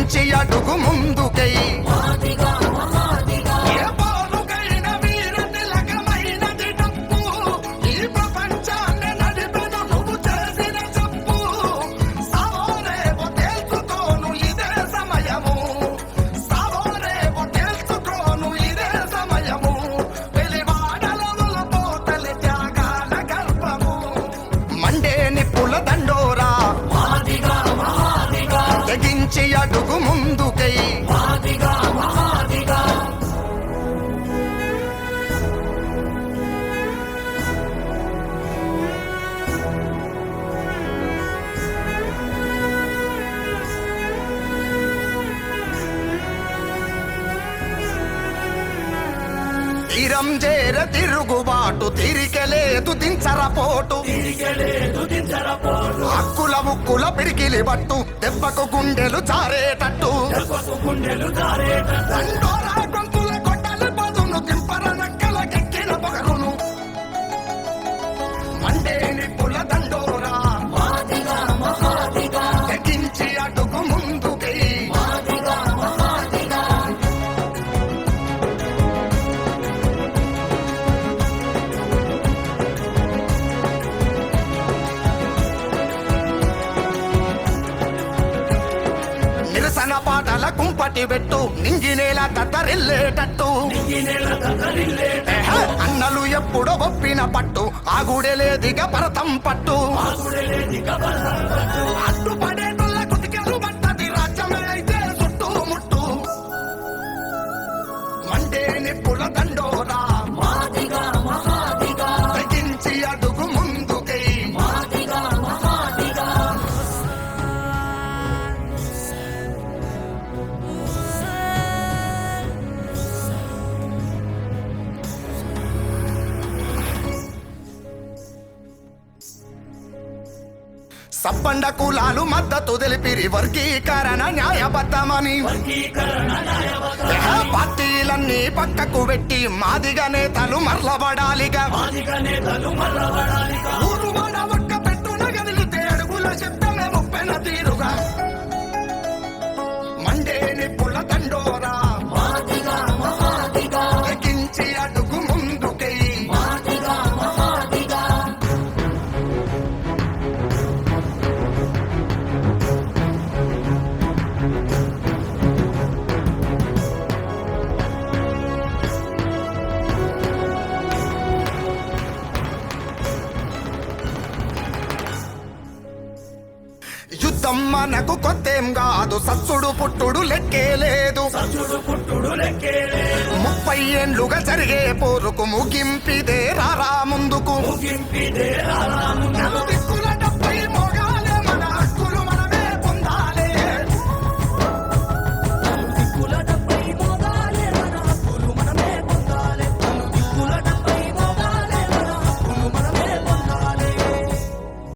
తెగించి అడుగు ముందుకై తెగించి అడుగు ముందుకై తీరం చేర తిరుగుబాటు తిరికెలేదు దించరపోటు హక్కుల ముక్కుల పిడికిలి బట్టు దెబ్బకు గుండెలు జారేటట్టు దండోరా గొంతుల గొడ్డలి పదును దింపర నక్కల కెక్కిన పొగరును మండే నిప్పుల దండోరా తెగించి అడుగు ముందుకై నిరసన పాటల కుంపటి పెట్టు నింగినేల తత్తరిల్లేటట్టు అన్నలు ఎప్పుడో ఒప్పిన పట్టు ఆగుడెలేదిగ భరతం పట్టు అడ్డుపడేటుల కుతికెలు పట్టది రాజ్యమే అయితే చుట్టూ ముట్టు మండే నిప్పుల దండోరా తెగించి అడుగు ముందుకై సబ్బండ కులాలు మద్దతు తెలిపిరి వర్గీకరణ న్యాయబద్ధమని పార్టీలన్నీ పక్కకు పెట్టి మాదిగ నేతలు మరలబడాలిగా ఊరు వాడ ఒక్క పెట్టున గదిలితే అడుగుల శబ్దమే ముప్పెన తీరుగా మండే నిప్పుల దండోరా తెగించి అడుగు ముందుకై యుద్ధం మనకు కొత్తేం కాదు సచ్చుడు పుట్టుడు లెక్కే లేదు 30 ఏండ్లుగా జరిగే పోరుకు ముగింపిదే రారా ముందుకు